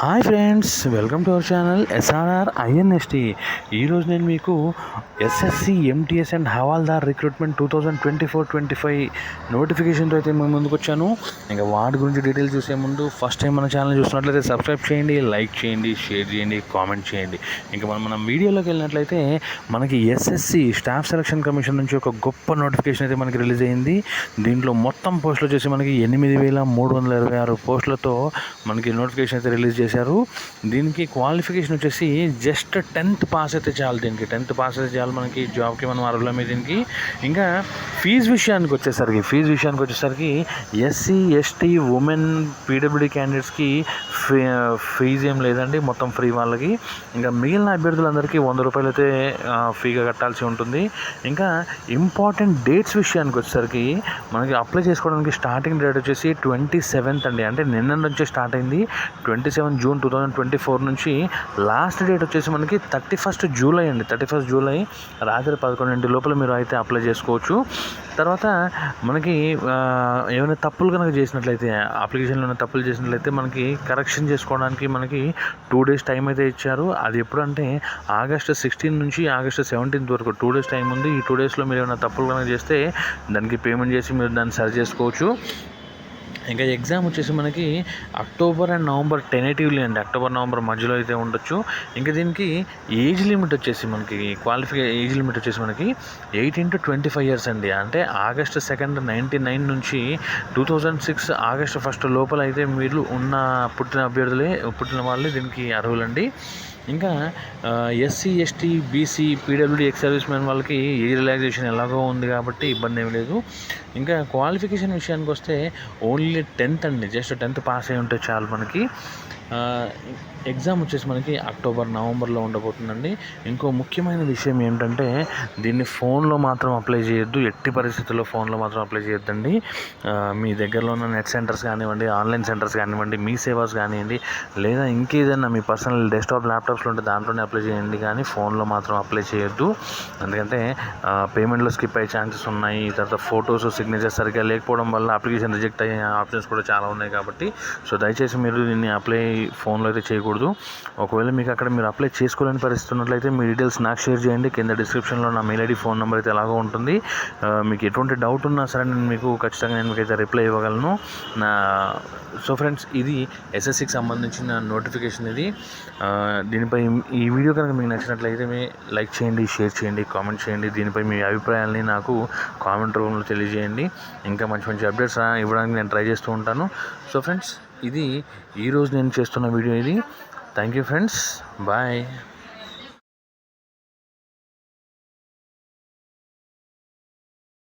Hi friends, welcome to our channel SRR INST. ఈరోజు నేను మీకు SSC MTS and Havaldar recruitment 2024-25 నోటిఫికేషన్తో అయితే మేము ముందుకు వచ్చాను. ఇంకా వాటి గురించి డీటెయిల్స్ చూసే ముందు ఫస్ట్ టైం మన ఛానల్ చూసినట్లయితే సబ్స్క్రైబ్ చేయండి, లైక్ చేయండి, షేర్ చేయండి, కామెంట్ చేయండి. ఇంకా మనం వీడియోలోకి వెళ్ళినట్లయితే మనకి ఎస్ఎస్సి స్టాఫ్ సెలక్షన్ కమిషన్ నుంచి ఒక గొప్ప నోటిఫికేషన్ అయితే మనకి రిలీజ్ అయింది. దీంట్లో మొత్తం పోస్టులు వచ్చేసి మనకి 8,326 పోస్టులతో మనకి నోటిఫికేషన్ అయితే రిలీజ్ చేశారు. దీనికి క్వాలిఫికేషన్ వచ్చేసి జస్ట్ 10th పాస్ అయితే చాలు. దీనికి 10th పాస్ అయితే చాలు మనకి జాబ్కి మనం అర్హులమే దీనికి. ఇంకా ఫీజు విషయానికి వచ్చేసరికి ఎస్సీ ఎస్టీ ఉమెన్ పీడబ్ల్యూడీ క్యాండిడేట్స్కి ఫీజు ఏం లేదండి, మొత్తం ఫ్రీ వాళ్ళకి. ఇంకా మిగిలిన అభ్యర్థులందరికీ 100 రూపాయలు అయితే ఫీగా కట్టాల్సి ఉంటుంది. ఇంకా ఇంపార్టెంట్ డేట్స్ విషయానికి వచ్చేసరికి మనకి అప్లై చేసుకోవడానికి స్టార్టింగ్ డేట్ వచ్చేసి 27th అండి, అంటే నిన్న నుంచే స్టార్ట్ అయింది. 27 జూన్ 2024 నుంచి లాస్ట్ డేట్ వచ్చేసి మనకి 31 జూలై అండి. 31 జూలై రాత్రి 11 లోపల మీరు అయితే అప్లై చేసుకోవచ్చు. తర్వాత మనకి ఏమైనా తప్పులు కనుక చేసినట్లయితే, అప్లికేషన్లో ఏమైనా తప్పులు చేసినట్లయితే మనకి కరెక్షన్ చేసుకోవడానికి మనకి 2 days టైం అయితే ఇచ్చారు. అది ఎప్పుడంటే ఆగస్టు 16 నుంచి ఆగస్టు 17 వరకు 2 days టైం ఉంది. ఈ 2 daysలో మీరు ఏమైనా తప్పులు కనుక చేస్తే దానికి పేమెంట్ చేసి మీరు దాన్ని సరి చేసుకోవచ్చు. ఇంకా ఎగ్జామ్ వచ్చేసి మనకి అక్టోబర్ అండ్ నవంబర్ టెనేటివ్లీ అండి, అక్టోబర్ నవంబర్ మధ్యలో అయితే ఉండొచ్చు. ఇంకా దీనికి ఏజ్ లిమిట్ వచ్చేసి మనకి ఏజ్ లిమిట్ వచ్చేసి మనకి 18 to 25 years అండి. అంటే ఆగస్టు 2nd 1999 నుంచి 2006 ఆగస్టు 1 లోపల అయితే మీరు పుట్టిన వాళ్ళే దీనికి అర్హులండి. ఇంకా SC ST BC PWD ex service men వాళ్ళకి ఏజ్ రిలాక్సేషన్ ఎలాగో ఉంది కాబట్టి ఇబ్బంది ఏమి లేదు. ఇంకా క్వాలిఫికేషన్ విషయానికి వస్తే ఓన్లీ 10th అండి, జస్ట్ 10th పాస్ అయి ఉంటే చాలు మనకి. ఎగ్జామ్ వచ్చేసి మనకి అక్టోబర్ నవంబర్లో ఉండబోతుందండి. ఇంకో ముఖ్యమైన విషయం ఏంటంటే దీన్ని ఫోన్లో మాత్రం అప్లై చేయొద్దు, ఎట్టి పరిస్థితుల్లో ఫోన్లో మాత్రం అప్లై చేయొద్దండి. మీ దగ్గరలో ఉన్న నెట్ సెంటర్స్ కానివ్వండి, ఆన్లైన్ సెంటర్స్ కానివ్వండి, మీ సేవాస్ కానివ్వండి, లేదా ఇంకేదైనా మీ పర్సనల్ డెస్క్టాప్ ల్యాప్టాప్స్లో ఉంటే దాంట్లోనే అప్లై చేయండి, కానీ ఫోన్లో మాత్రం అప్లై చేయొద్దు. ఎందుకంటే పేమెంట్లో స్కిప్ అయ్యే ఛాన్సెస్ ఉన్నాయి. తర్వాత ఫొటోస్ సిగ్నేచర్ సరిగ్గా లేకపోవడం వల్ల అప్లికేషన్ రిజెక్ట్ అయ్యే ఆప్షన్స్ కూడా చాలా ఉన్నాయి కాబట్టి సో దయచేసి మీరు దీన్ని అప్లై ఫోన్లో అయితే చేయకూడదు. ఒకవేళ మీకు అక్కడ మీరు అప్లై చేసుకోలేని పరిస్థితి ఉన్నట్లయితే మీ డీటెయిల్స్ నాకు షేర్ చేయండి. కింద డిస్క్రిప్షన్లో నా మెయిల్ ఐడి, ఫోన్ నెంబర్ అయితే ఎలాగో ఉంటుంది. మీకు ఎటువంటి డౌట్ ఉన్నా సరే నేను మీకు ఖచ్చితంగా మీకైతే రిప్లై ఇవ్వగలను. సో ఫ్రెండ్స్, ఇది ఎస్ఎస్సికి సంబంధించిన నోటిఫికేషన్. ఇది దీనిపై ఈ వీడియో కనుక మీకు నచ్చినట్లయితే లైక్ చేయండి, షేర్ చేయండి, కామెంట్ చేయండి. దీనిపై మీ అభిప్రాయాలని నాకు కామెంట్ రూపంలో తెలియజేయండి. ఇంకా మంచి మంచి అప్డేట్స్ ఇవ్వడానికి నేను ట్రై చేస్తూ ఉంటాను. సో ఫ్రెండ్స్, ఇది ఈరోజు నేను చేస్తున్న వీడియో ఇది. Thank you friends, bye.